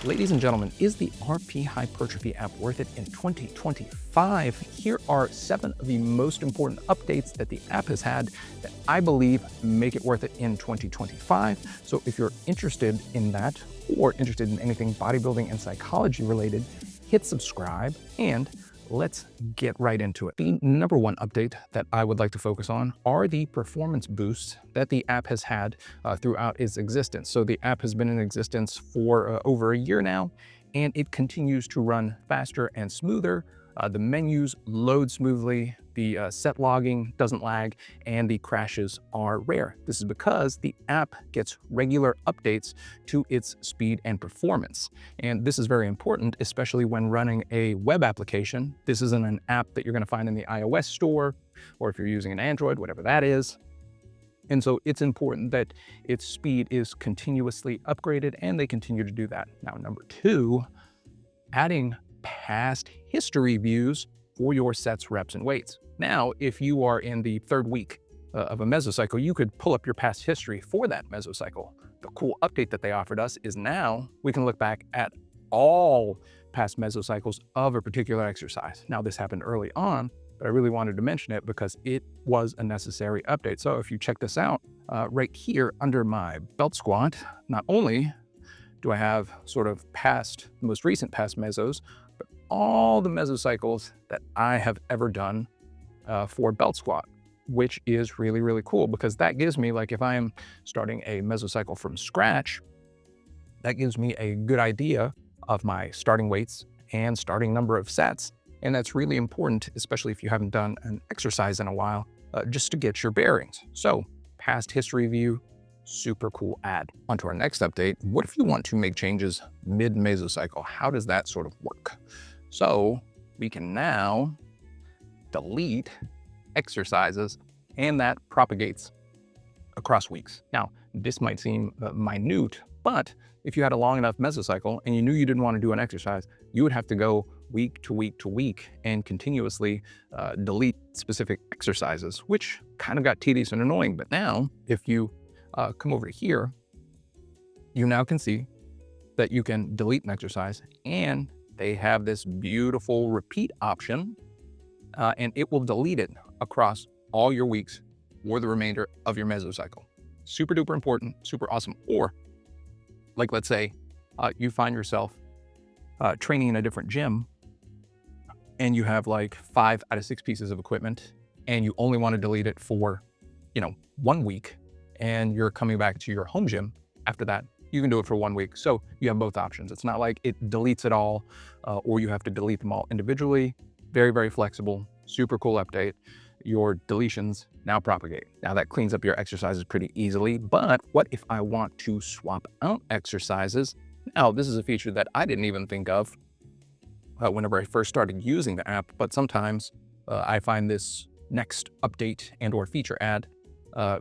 Ladies and gentlemen, is the RP Hypertrophy app worth it in 2025? Here are 7 of the most important updates that the app has had that I believe make it worth it in 2025. So if you're interested in that or interested in anything bodybuilding and psychology related, hit subscribe and let's get right into it. The number one update that I would like to focus on are the performance boosts that the app has had throughout its existence. So the app has been in existence for over a year now, and it continues to run faster and smoother. The menus load smoothly, the set logging doesn't lag, and the crashes are rare. This is because the app gets regular updates to its speed and performance. And this is very important, especially when running a web application. This isn't an app that you're going to find in the iOS store, or if you're using an Android, whatever that is. And so it's important that its speed is continuously upgraded, and they continue to do that. Now, number two, adding past history views for your sets, reps, and weights. Now, if you are in the third week of a mesocycle, you could pull up your past history for that mesocycle. The cool update that they offered us is now we can look back at all past mesocycles of a particular exercise. Now, this happened early on, but I really wanted to mention it because it was a necessary update. So if you check this out, right here under my belt squat, not only do I have sort of the most recent past mesos, but all the mesocycles that I have ever done for belt squat, which is really, really cool because that gives me, like if I am starting a mesocycle from scratch, that gives me a good idea of my starting weights and starting number of sets. And that's really important, especially if you haven't done an exercise in a while, just to get your bearings. So past history view, super cool ad. On to our next update. What if you want to make changes mid-mesocycle? How does that sort of work? So we can now delete exercises, and that propagates across weeks. Now, this might seem minute, but if you had a long enough mesocycle and you knew you didn't want to do an exercise, you would have to go week to week to week and continuously delete specific exercises, which kind of got tedious and annoying. But now, if you come over here, you now can see that you can delete an exercise, and they have this beautiful repeat option, and it will delete it across all your weeks or the remainder of your mesocycle. Super duper important, super awesome. Or like, let's say you find yourself training in a different gym and you have like 5 out of 6 pieces of equipment and you only want to delete it for, 1 week, and you're coming back to your home gym after that, you can do it for 1 week. So you have both options. It's not like it deletes it all or you have to delete them all individually. Very, very flexible, super cool update. Your deletions now propagate. Now that cleans up your exercises pretty easily, but what if I want to swap out exercises? Now, this is a feature that I didn't even think of whenever I first started using the app, but sometimes I find this next update and or feature ad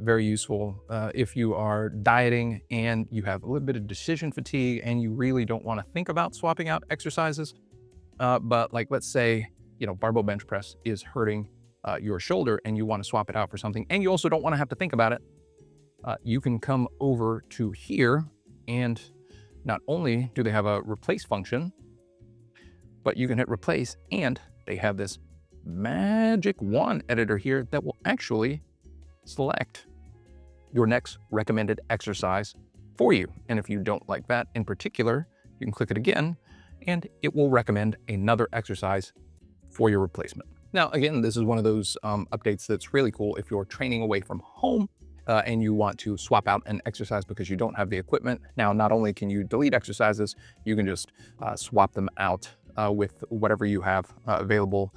very useful if you are dieting and you have a little bit of decision fatigue and you really don't want to think about swapping out exercises. But like, let's say, barbell bench press is hurting your shoulder and you want to swap it out for something, and you also don't want to have to think about it. You can come over to here, and not only do they have a replace function, but you can hit replace, and they have this magic wand editor here that will actually select your next recommended exercise for you. And if you don't like that in particular, you can click it again and it will recommend another exercise for your replacement. Now, again, this is one of those updates that's really cool if you're training away from home and you want to swap out an exercise because you don't have the equipment. Now, not only can you delete exercises, you can just swap them out with whatever you have available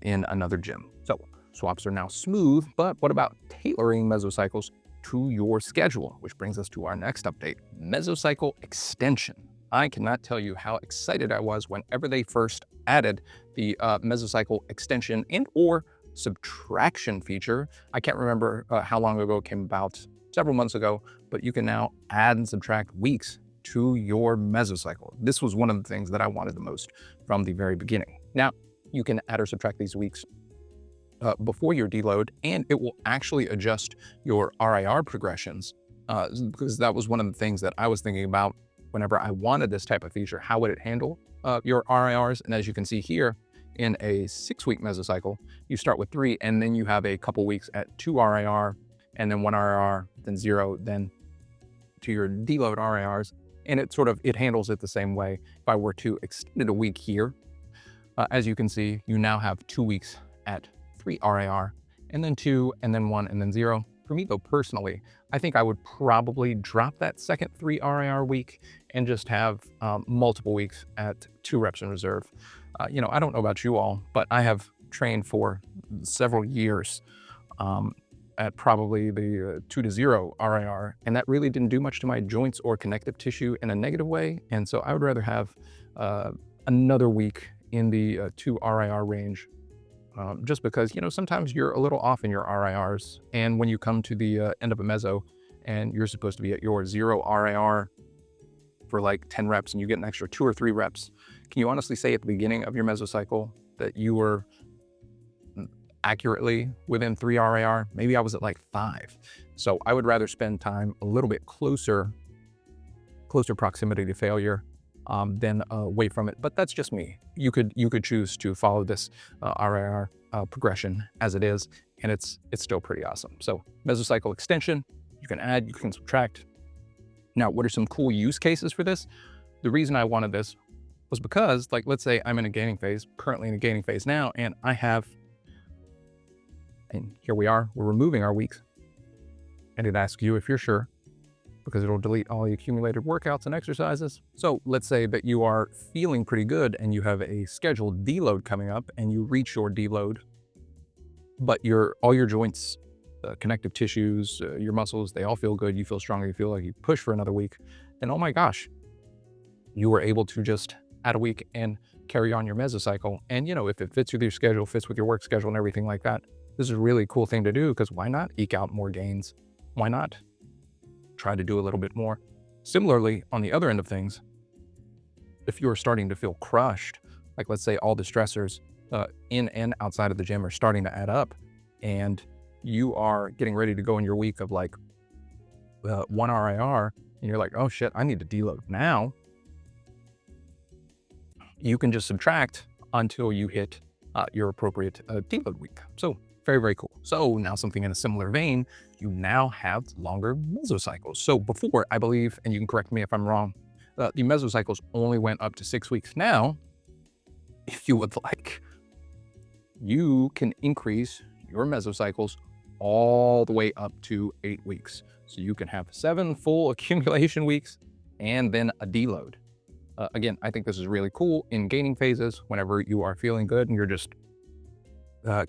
in another gym. So swaps are now smooth, but what about tailoring mesocycles to your schedule? Which brings us to our next update, mesocycle extension. I cannot tell you how excited I was whenever they first added the mesocycle extension and or subtraction feature. I can't remember how long ago it came about, several months ago, but you can now add and subtract weeks to your mesocycle. This was one of the things that I wanted the most from the very beginning. Now, you can add or subtract these weeks before your deload, and it will actually adjust your RIR progressions because that was one of the things that I was thinking about whenever I wanted this type of feature, how would it handle your RIRs? And as you can see here, in a 6-week mesocycle, you start with 3, and then you have a couple weeks at 2 RIR, and then 1 RIR, then 0, then to your deload RIRs. And it handles it the same way. If I were to extend it a week here, as you can see, you now have 2 weeks at 3 RIR, and then 2, and then 1, and then 0. For me though, personally, I think I would probably drop that second 3 RIR week and just have multiple weeks at 2 reps in reserve. I don't know about you all, but I have trained for several years at probably the 2 to 0 RIR, and that really didn't do much to my joints or connective tissue in a negative way. And so I would rather have another week in the 2 RIR range, just because, sometimes you're a little off in your RIRs. And when you come to the end of a meso and you're supposed to be at your 0 RIR for like 10 reps and you get an extra 2 or 3 reps, can you honestly say at the beginning of your mesocycle that you were accurately within 3 RIR? Maybe I was at like 5. So I would rather spend time a little bit closer proximity to failure than away from it. But that's just me. You could choose to follow this RIR progression as it is, and it's still pretty awesome. So mesocycle extension, you can add, you can subtract. Now, what are some cool use cases for this? The reason I wanted this was because, like, let's say I'm in a gaining phase, currently in a gaining phase now, and here we are, we're removing our weeks. And it asks you if you're sure, because it'll delete all the accumulated workouts and exercises. So let's say that you are feeling pretty good and you have a scheduled deload coming up and you reach your deload, but all your joints, connective tissues, your muscles, they all feel good. You feel stronger. You feel like you push for another week. And oh my gosh, you were able to just add a week and carry on your mesocycle. And if it fits with your schedule, fits with your work schedule and everything like that, this is a really cool thing to do, because why not eke out more gains? Why not try to do a little bit more? Similarly, on the other end of things, if you're starting to feel crushed, like let's say all the stressors in and outside of the gym are starting to add up, and you are getting ready to go in your week of like 1 RIR, and you're like, oh shit, I need to deload now. You can just subtract until you hit your appropriate deload week. So very, very cool. So now something in a similar vein, you now have longer mesocycles. So before, I believe, and you can correct me if I'm wrong, the mesocycles only went up to 6 weeks. Now, if you would like, you can increase your mesocycles all the way up to 8 weeks. So you can have 7 full accumulation weeks and then a deload. Again, I think this is really cool in gaining phases, whenever you are feeling good and you're just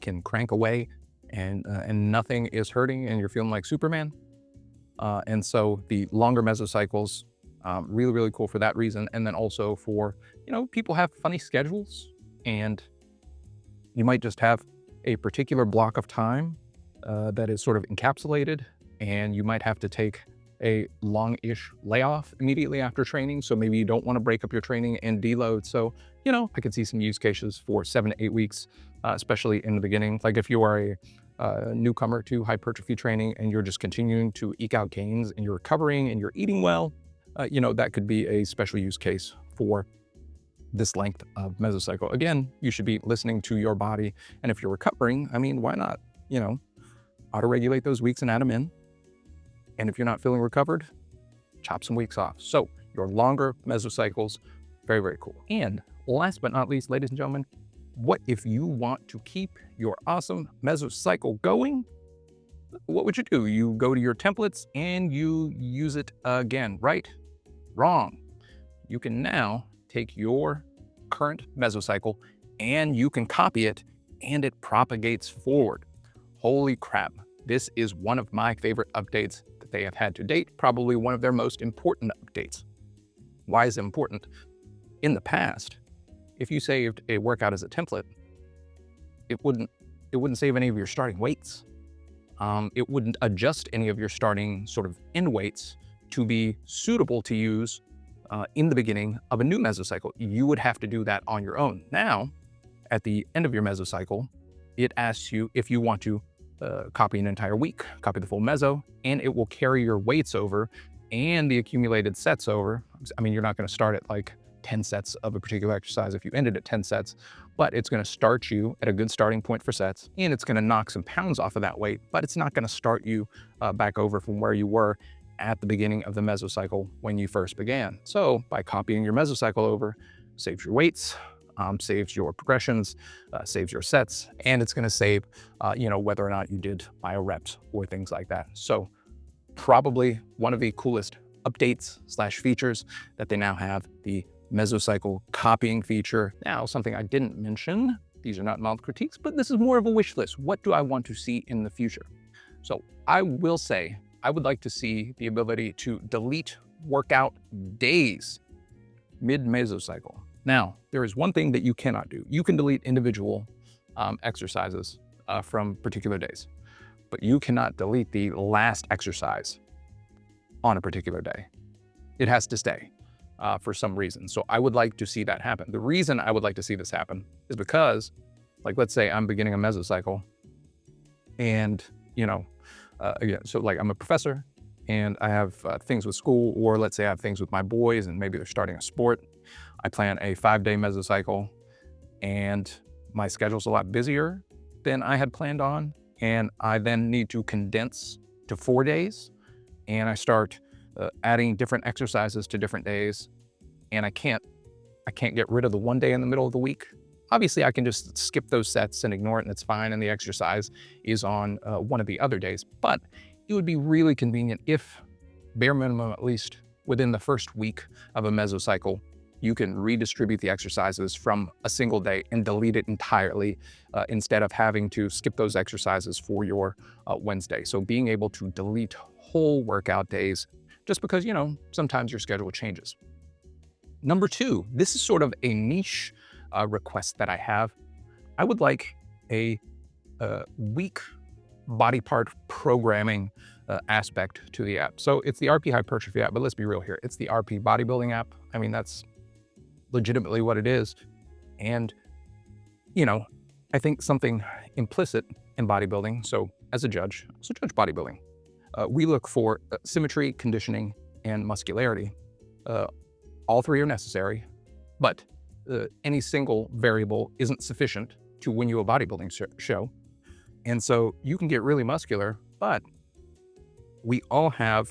can crank away and nothing is hurting and you're feeling like Superman. And so the longer mesocycles, really, really cool for that reason. And then also for, people have funny schedules, and you might just have a particular block of time that is sort of encapsulated, and you might have to take a long-ish layoff immediately after training. So maybe you don't want to break up your training and deload. So, I could see some use cases for 7 to 8 weeks, especially in the beginning. Like if you are a newcomer to hypertrophy training and you're just continuing to eke out gains and you're recovering and you're eating well, that could be a special use case for this length of mesocycle. Again, you should be listening to your body. And if you're recovering, why not, auto-regulate those weeks and add them in. And if you're not feeling recovered, chop some weeks off. So your longer mesocycles, very, very cool. And last but not least, ladies and gentlemen, what if you want to keep your awesome mesocycle going? What would you do? You go to your templates and you use it again, right? Wrong. You can now take your current mesocycle and you can copy it, and it propagates forward. Holy crap. This is one of my favorite updates that they have had to date, probably one of their most important updates. Why is it important? In the past, if you saved a workout as a template, it wouldn't save any of your starting weights. It wouldn't adjust any of your starting sort of end weights to be suitable to use in the beginning of a new mesocycle. You would have to do that on your own. Now, at the end of your mesocycle, it asks you if you want to copy an entire week, copy the full meso, and it will carry your weights over and the accumulated sets over. I mean, you're not going to start at like 10 sets of a particular exercise if you ended at 10 sets, but it's going to start you at a good starting point for sets, and it's going to knock some pounds off of that weight, but it's not going to start you back over from where you were at the beginning of the mesocycle when you first began. So by copying your mesocycle over, saves your weights, saves your progressions, saves your sets, and it's going to save, whether or not you did bio reps or things like that. So probably one of the coolest updates / features that they now have, the mesocycle copying feature. Now, something I didn't mention, these are not mild critiques, but this is more of a wish list. What do I want to see in the future? So I will say, I would like to see the ability to delete workout days mid-mesocycle. Now, there is one thing that you cannot do. You can delete individual exercises from particular days, but you cannot delete the last exercise on a particular day. It has to stay for some reason. So I would like to see that happen. The reason I would like to see this happen is because, like, let's say I'm beginning a mesocycle and, again, so like I'm a professor and I have things with school, or let's say I have things with my boys and maybe they're starting a sport. I plan a 5-day mesocycle and my schedule's a lot busier than I had planned on. And I then need to condense to 4 days, and I start adding different exercises to different days, and I can't get rid of the one day in the middle of the week. Obviously, I can just skip those sets and ignore it, and it's fine, and the exercise is on one of the other days. But it would be really convenient if, bare minimum, at least within the first week of a mesocycle, you can redistribute the exercises from a single day and delete it entirely instead of having to skip those exercises for your Wednesday. So being able to delete whole workout days just because, sometimes your schedule changes. Number 2, this is sort of a niche request that I have. I would like a weak body part programming aspect to the app. So it's the RP Hypertrophy app, but let's be real here. It's the RP bodybuilding app. I mean, that's legitimately what it is. And, I think something implicit in bodybuilding. So as a judge, bodybuilding, we look for symmetry, conditioning, and muscularity. All 3 are necessary, but any single variable isn't sufficient to win you a bodybuilding show. And so you can get really muscular, but we all have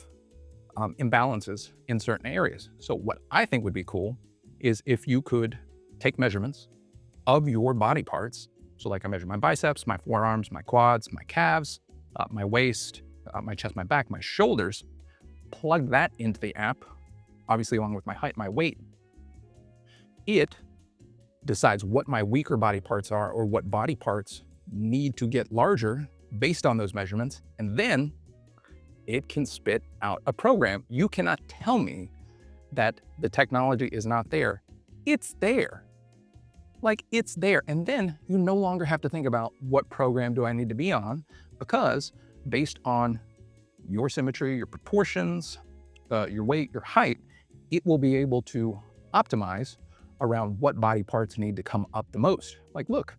imbalances in certain areas. So what I think would be cool is if you could take measurements of your body parts. So like I measure my biceps, my forearms, my quads, my calves, my waist, my chest, my back, my shoulders, plug that into the app, obviously along with my height, my weight. It decides what my weaker body parts are or what body parts need to get larger based on those measurements. And then it can spit out a program. You cannot tell me that the technology is not there. It's there. Like, it's there. And then you no longer have to think about what program do I need to be on, because based on your symmetry, your proportions, your weight, your height, it will be able to optimize around what body parts need to come up the most. Like, look,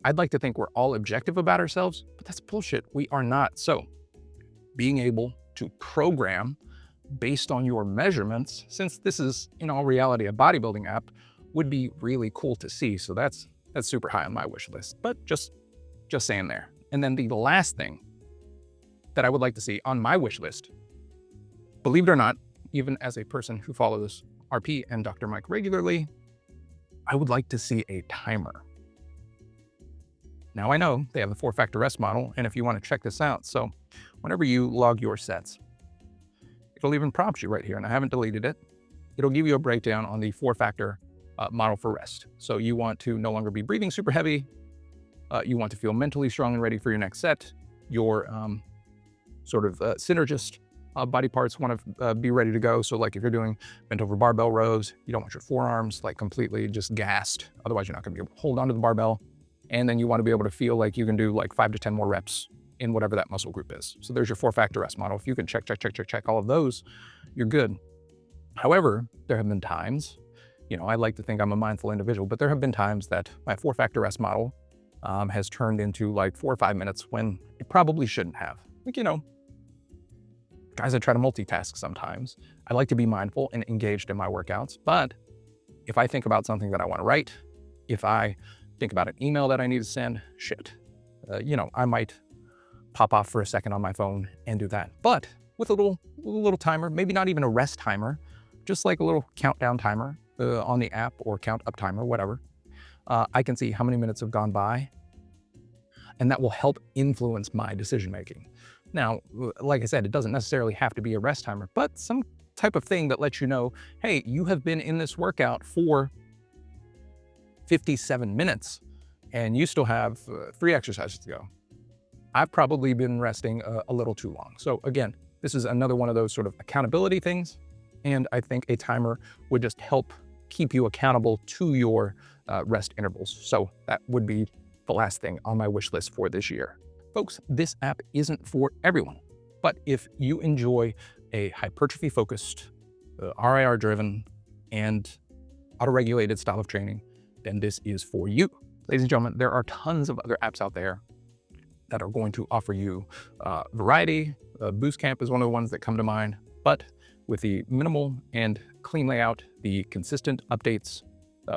I'd like to think we're all objective about ourselves, but that's bullshit. We are not. So being able to program based on your measurements, since this is in all reality a bodybuilding app, would be really cool to see. So that's super high on my wish list, but just saying there. And then the last thing that I would like to see on my wish list, believe it or not, even as a person who follows RP and Dr. Mike regularly, I would like to see a timer. Now I know they have the 4-factor rest model, and if you want to check this out, so whenever you log your sets, it'll even prompt you right here, and I haven't deleted it. It'll give you a breakdown on the 4-factor model for rest. So you want to no longer be breathing super heavy. You want to feel mentally strong and ready for your next set. Your sort of synergist body parts want to be ready to go. So like if you're doing bent over barbell rows, you don't want your forearms like completely just gassed. Otherwise you're not going to be able to hold onto the barbell. And then you want to be able to feel like you can do like 5 to 10 more reps in whatever that muscle group is. So there's your 4-factor rest model. If you can check all of those, you're good. However, there have been times, I like to think I'm a mindful individual, but there have been times that my 4-factor rest model has turned into like 4 or 5 minutes when it probably shouldn't have. Like, Guys, I try to multitask sometimes. I like to be mindful and engaged in my workouts, but if I think about something that I want to write, if I think about an email that I need to send, shit, I might pop off for a second on my phone and do that. But with a little timer, maybe not even a rest timer, just like a little countdown timer on the app or count up timer, whatever. I can see how many minutes have gone by, and that will help influence my decision making. Now, like I said, it doesn't necessarily have to be a rest timer, but some type of thing that lets you know, hey, you have been in this workout for 57 minutes and you still have 3 exercises to go. I've probably been resting a little too long. So again, this is another one of those sort of accountability things. And I think a timer would just help keep you accountable to your rest intervals. So that would be the last thing on my wish list for this year. Folks, this app isn't for everyone, but if you enjoy a hypertrophy-focused, RIR-driven, and auto-regulated style of training, then this is for you. Ladies and gentlemen, there are tons of other apps out there that are going to offer you variety. Boost Camp is one of the ones that come to mind, but with the minimal and clean layout, the consistent updates,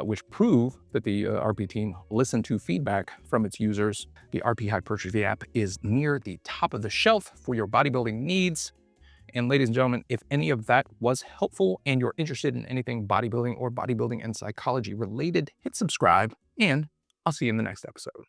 which prove that the RP team listened to feedback from its users. The RP Hypertrophy app is near the top of the shelf for your bodybuilding needs. And ladies and gentlemen, if any of that was helpful and you're interested in anything bodybuilding or bodybuilding and psychology related, hit subscribe, and I'll see you in the next episode.